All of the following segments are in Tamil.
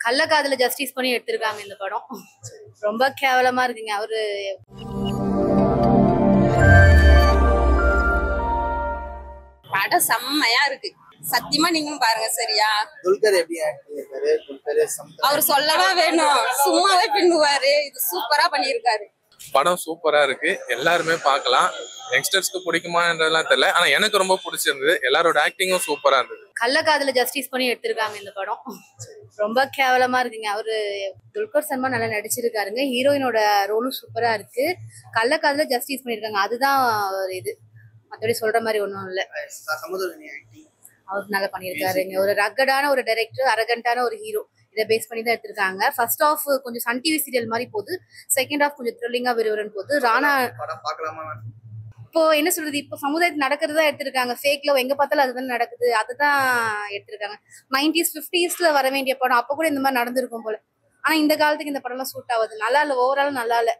கள்ளக்காதல ஜஸ்டிஸ் பண்ணி எடுத்திருக்காங்க இந்த படம். ரொம்ப கேவலமா இருக்குங்க. அவரு படம் செம்மையா இருக்கு. சத்தியமா நீங்களும் பாருங்க. சரியா? துல்கர் எப்படி பண்ணிருக்காரு? துல்கர் அவர் சொல்லவா வேணும், சும்மாவே பின்னுவாரு. இது சூப்பரா பண்ணிருக்காரு. படம் சூப்பரா இருக்கு, எல்லாருமே பார்க்கலாம். யங்ஸ்டர்ஸ்க்கு பிடிக்குமான்றதெல்லாம் தெரியல, ஆனா எனக்கு ரொம்ப பிடிச்சிருந்தது. எல்லாரோட ஆக்டிங்கும் சூப்பரா இருந்தது. கள்ளக்காதல ஜஸ்டிஸ் பண்ணி எடுத்திருக்காங்க இந்த படம். ரொம்ப கேவலமா இருக்குங்க. அவரு துல்கர் சல்மான் நல்லா நடிச்சிருக்காருங்க. ஹீரோயினோட ரோலும் சூப்பரா இருக்கு. கள்ளக்காதல ஜஸ்டிஸ் பண்ணிருக்காங்க, அதுதான் ஒரு இது. மற்றபடி சொல்ற மாதிரி ஒன்றும் இல்லை. அவர் நல்லா பண்ணியிருக்காருங்க. ஒரு ரக்கடான ஒரு டைரக்டர், அரகண்டான ஒரு ஹீரோ, இதை பேஸ் பண்ணி தான் எடுத்திருக்காங்க. ஃபர்ஸ்ட் ஆஃப் கொஞ்சம் சன் டிவி சீரியல் மாதிரி போகுது, செகண்ட் ஆஃப் கொஞ்சம் த்ரில்லிங்கா விறுவிறுன்னு போகுது. ராணா இப்போ என்ன சொல்றது, இப்போ சமுதாயத்தில் நடக்கிறதா எடுத்திருக்காங்க. ஃபேக் லவ் எங்க பார்த்தாலும் அதுதான் நடக்குது, அதுதான் எடுத்திருக்காங்க. 90s 50sல வர வேண்டிய படம் அப்போ கூட இந்த மாதிரி நடந்திருக்கும் போல. ஆனா இந்த காலத்துக்கு இந்த படம்லாம் சூட் ஆகுது. நல்லா இல்ல, ஓவரால் நல்லா இல்ல.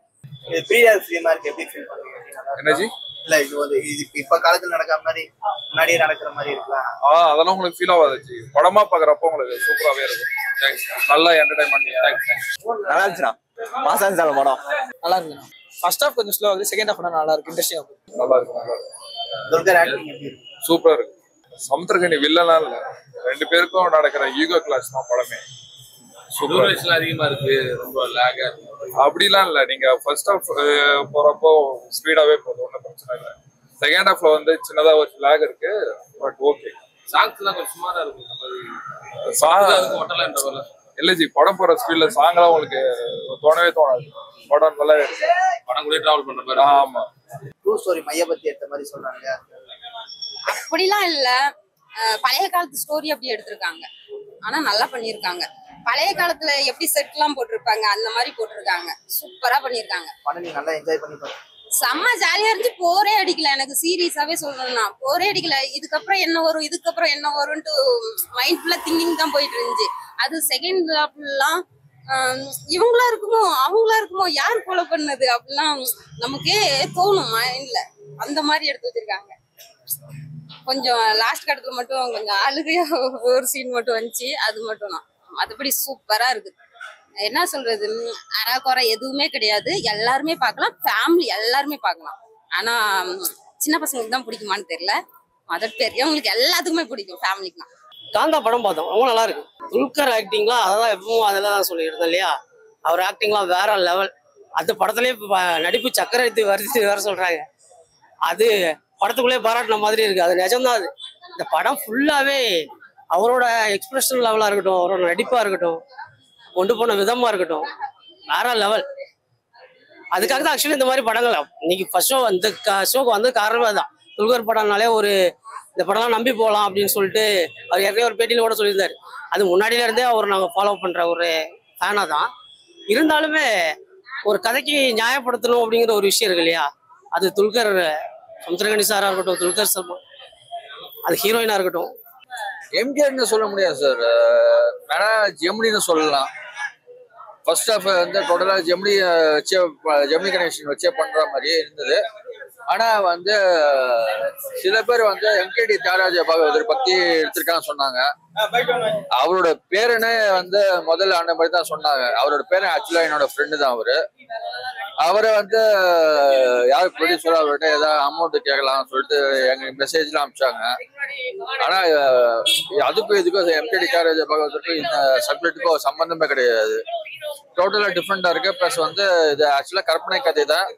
இல்ல இது வந்து இப்ப காலத்துல நடக்கிற மாதிரி முன்னாடியே நடக்கிற மாதிரி இருக்கலாம். அதெல்லாம் உங்களுக்கு ஃபீல் ஆகாது. படமா பாக்குறப்போ உங்களுக்கு சூப்பராவே இருக்கும். நல்லா என்டர்டைன்மெண்ட். நல்லா இருந்துச்சுண்ணா. மாசா இருந்துச்சு படம். நல்லா இருக்குண்ணா. ஃபர்ஸ்ட் ஹாஃப் கொஞ்சம் ஸ்லோ ஆகுது, செகண்ட் ஹாஃப் நல்லா இருக்கு, இன்ட்ரெஸ்டிங்கா இருக்கு. நல்லா இருக்கு. துல்கர் ஆக்டிங் எப்படி இருக்கு? சூப்பரா இருக்கு. சமுத்திரகனி வில்லலாம் இல்ல, ரெண்டு பேருக்கும் நடக்கிற ஈகோ கிளாஸ் தான் படமே. சூப்பர் அதிகமா இருக்கு, ரொம்ப லேகா அப்படிலாம் இல்ல. நீங்க ஃபர்ஸ்ட் ஹாஃப் போறப்போ ஸ்பீடாவே போகுது, ஒன்றும் பிரச்சனை இல்லை. செகண்ட் ஹாஃப்ல வந்து சின்னதா ஒரு லேக் இருக்கு, பட் ஓகே. சாங்ஸ் எல்லாம் கொஞ்சம் சுமாரா இருக்கு. இல்ல ஜி, படம் போற ஸ்பீட்ல சாங்கெல்லாம் உங்களுக்கு தோணவே தோணாது. படம் நல்லா இருக்கு. படம் கூட டிராவல் பண்ற மாதிரி. ஆமா, ட்ரூ ஸ்டோரி மைய பத்தி எடுத்த மாதிரி சொல்றாங்க. அப்படிலாம் இல்ல, பழைய காலத்து ஸ்டோரி அப்படி எடுத்திருக்காங்க. ஆனா நல்லா பண்ணிருக்காங்க. பழைய காலத்துல எப்படி செட் எல்லாம் போட்டிருப்பாங்க அந்த மாதிரி போட்டிருக்காங்க. சூப்பரா பண்ணிருக்காங்க. படம் நீங்க நல்லா என்ஜாய் பண்ணி பாருங்க. செம்ம ஜாலியா இருந்துச்சு. போரே அடிக்கல. எனக்கு சீரியஸாவே சொல்லணும்னா போரே அடிக்கல. இதுக்கப்புறம் என்ன வரும், இதுக்கப்புறம் என்ன வரும்ட்டு மைண்ட் ஃபுல்லா திங்கிங் தான் போயிட்டு இருந்துச்சு. அது செகண்ட் ஹாஃப்லாம் இவங்களா இருக்குமோ அவங்களா இருக்குமோ, யார் கொலை பண்ணது அப்படிலாம் நமக்கே தோணும் மைண்ட்ல. அந்த மாதிரி எடுத்து வச்சிருக்காங்க. கொஞ்சம் லாஸ்ட் கட்டத்துல மட்டும் கொஞ்சம் அழுகையா ஒரு சீன் மட்டும் வந்துச்சு, அது மட்டும் தான். மற்றபடி சூப்பரா இருக்கு. என்ன சொல்றது, அறக்குறை எதுவுமே கிடையாது. எல்லாருமே பார்க்கலாம், ஃபேமிலி எல்லாருமே பார்க்கலாம். ஆனா சின்ன பசங்களுக்கு தான் பிடிக்குமான்னு தெரியல, மற்ற பெரியவங்களுக்கு எல்லாத்துக்குமே பிடிக்கும், ஃபேமிலிக்குலாம். காந்தா படம் பார்த்தோம், ரொம்ப நல்லா இருக்கு. துல்கர் ஆக்டிங்லாம் அதான் எப்பவும் அதெல்லாம் தான் சொல்லியிருந்தேன் இல்லையா. அவர் ஆக்டிங்லாம் வேற லெவல். அந்த படத்துலேயே நடிப்பு சக்கரவர்த்தி வரிசை வேற சொல்றாங்க. அது படத்துக்குள்ளே பாராட்டின மாதிரி இருக்கு. அது நிஜம்தான். அது இந்த படம் ஃபுல்லாவே அவரோட எக்ஸ்பிரஷன் லெவலா இருக்கட்டும், அவரோட நடிப்பா இருக்கட்டும், கொண்டு போன விதமா இருக்கட்டும், வேற லெவல். அதுக்காக தான் ஆக்சுவலி இந்த மாதிரி படங்கள் இன்னைக்கு ஃபர்ஸ்ட் ஷோ இந்த ஷோக்கு வந்து காரணமே தான். துல்கர் படம்னாலே ஒரு இந்த படம்லாம் நம்பி போகலாம் அப்படின்னு சொல்லிட்டு அவர் ஏற்கனவே ஒரு பேட்டியில கூட சொல்லியிருந்தாரு. அது முன்னாடியில இருந்தே அவர் நாங்கள் ஃபாலோ பண்ற ஒரு ஃபேனா தான். இருந்தாலுமே ஒரு கதைக்கு நியாயப்படுத்தணும் அப்படிங்கிற ஒரு விஷயம் இருக்கு இல்லையா. அது துல்கர் சமுத்திரகனி சாரா இருக்கட்டும், துல்கர் சல்மான் அது ஹீரோயினா இருக்கட்டும். எம்ஜிஆர்னு சொல்ல முடியாது சார், வேணா ஜெமினின்னு சொல்லலாம். ஃபர்ஸ்ட் ஹாஃப் வந்து டோட்டலாக ஜெமினி கனெக்ஷன் வச்சே பண்ணுற மாதிரியே இருந்தது. ஆனால் வந்து சில பேர் வந்து எம்கேடி தியாகராஜ பாகவதர் பற்றி எடுத்திருக்கான்னு சொன்னாங்க. அவரோட பேரனே வந்து முதல்ல அந்த மாதிரி தான் சொன்னாங்க. அவரோட பேரன் ஆக்சுவலாக என்னோட ஃப்ரெண்டு தான். அவரை வந்து யார் ப்ரொடியூசரோ அவர்கிட்ட ஏதாவது அமௌண்ட் கேட்கலாம்னு சொல்லிட்டு எங்க மெசேஜ்லாம் அனுப்பிச்சாங்க. ஆனா அதுக்கும் இதுக்கும் எம்கேடி தியாகராஜ பாகவதற்கும் இந்த சப்ஜெக்டுக்கும் சம்பந்தமே கிடையாது. டோட்டலா டிஃப்ரெண்டா இருக்கு. பிளஸ் வந்து இது ஆக்சுவலா கற்பனை கதை தான்.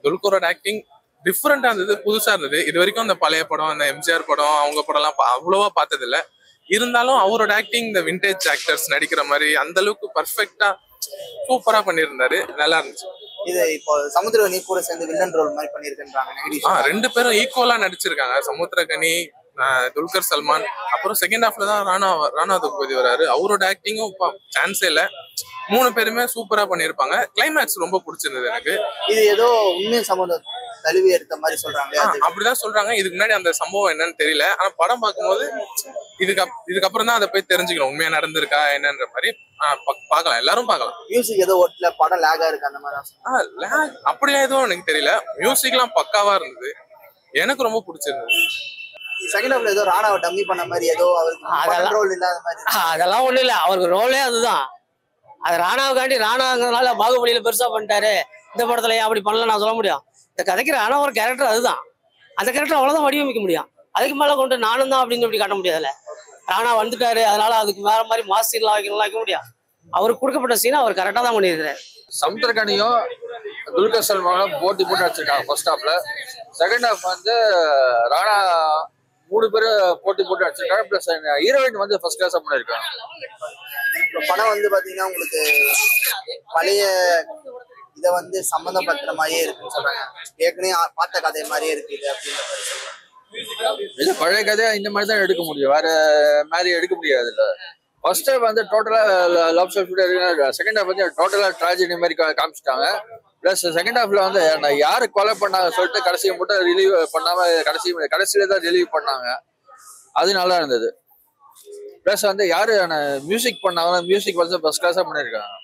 துல்கரோட ஆக்டிங் டிஃப்ரெண்டா இருந்தது, புதுசா இருந்தது. இது வரைக்கும் அந்த பழைய படம், அந்த எம்ஜிஆர் படம், அவங்க படம்லாம் அவ்வளவா பார்த்தது இல்லை. இருந்தாலும் அவரோட ஆக்டிங் இந்த விண்டேஜ் ஆக்டர்ஸ் நடிக்கிற மாதிரி அந்த அளவுக்கு பர்ஃபெக்டா சூப்பரா பண்ணியிருந்தாரு. நல்லா இருந்துச்சு. இது இப்போ சமுத்திரகனி கூட சேர்ந்து வில்லன் ரோல் மாதிரி பண்ணிருக்காங்க. ரெண்டு பேரும் ஈக்குவலா நடிச்சிருக்காங்க. சமுத்திரகனி, துல்கர் சல்மான். அப்புறம் செகண்ட் ஹாஃப்ல தான் ராணா தகுபதி வராரு. அவரோட ஆக்டிங்கும் சான்ஸே இல்லை. மூணு பேருமே சூப்பரா பண்ணிருப்பாங்க. கிளைமேக்ஸ் ரொம்ப பிடிச்சிருந்தது எனக்கு. இது ஏதோ உண்மை சம்பந்தம் தழுவி எடுத்த மாதிரி சொல்றாங்க. அப்படிதான் சொல்றாங்க. இதுக்கு முன்னாடி அந்த சம்பவம் என்னன்னு தெரியல. ஆனா படம் பார்க்கும்போது இதுக்கப்புறம் தான் அதை போய் தெரிஞ்சுக்கணும் உண்மையா நடந்திருக்கா என்னன்ற மாதிரி. பார்க்கலாம், எல்லாரும் பார்க்கலாம். மியூசிக் ஏதோ ஓட்டல, படம் லேகா இருக்கு அந்த மாதிரி. அப்படியே எதுவும் எனக்கு தெரியல. மியூசிக்லாம் பக்காவா இருந்தது, எனக்கு ரொம்ப பிடிச்சிருந்தது. செகண்ட் ஹாஃப்ல ஏதோ ராணாவை டம்மி பண்ண மாதிரி ஏதோ அவருக்கு ரோல் இல்லாத மாதிரி. அதெல்லாம் ஒண்ணும் இல்லை, அவருக்கு ரோலே அதுதான். அது ராணாவுக்காண்டி ராணாங்கிறதுனால பாகுபலியில பெருசா பண்ணிட்டாரு, இந்த படத்துல ஏன் அப்படி பண்ணல நான் சொல்ல முடியும். இந்த கதைக்கு ராணா ஒரு கேரக்டர், அதுதான் அந்த கேரக்டர் அவ்வளவுதான் வடிவமைக்க முடியும். அதுக்கு மேல கொண்டு நானும் தான் அப்படின்னு அப்படி காட்ட முடியாதுல்ல. ராணா வந்துட்டாரு அதனால அதுக்கு வேற மாதிரி மாஸ்டர்லாம் வைக்க முடியும். அவருக்கு கொடுக்கப்பட்ட சீனை அவர் கரெக்டா தான் பண்ணியிருக்கிறாரு. சமுத்திரக்கனியும் துல்கர் சல்மானும் போட்டி போட்டு வச்சிருக்காங்க ஃபர்ஸ்ட் ஹாஃப்ல. செகண்ட் ஹாஃப் வந்து ராணா 3 பேரும் போட்டி போட்டு வச்சிருக்காங்க. பிளஸ் ஹீரோயின் வந்து ஃபர்ஸ்ட் கிளாஸா பண்ணிருக்காங்க. படம் வந்து பாத்தீங்கன்னா உங்களுக்கு பழைய இதை வந்து சம்பந்தப்படுத்துற மாதிரியே இருக்குன்னு சொல்றாங்க. ஏற்கனவே பார்த்த கதை மாதிரியே இருக்குது அப்படின்ற மாதிரி சொல்றாங்க. இது பழைய கதையா இந்த மாதிரி தான் எடுக்க முடியும், வேற மாதிரி எடுக்க முடியாது. இல்ல ஃபர்ஸ்ட் ஹாஃப் வந்து டோட்டலா லவ் ஸ்டோரி இருக்கு, செகண்ட் ஹாஃப் வந்து டோட்டலா ட்ராஜடி மாதிரி காமிச்சிட்டாங்க. பிளஸ் செகண்ட் ஹாஃப்ல வந்து யாரு கொலை பண்ணாங்க சொல்லிட்டு கடைசியை மட்டும் ரிலீவ் பண்ணாம கடைசியில தான் ரிலீவ் பண்ணாங்க. அது நல்லா இருந்தது. பிளஸ் வந்து யாரு மியூசிக் பண்ணாங்கன்னா மியூசிக் வந்து ஃபர்ஸ்ட் கிளாஸா பண்ணியிருக்காங்க.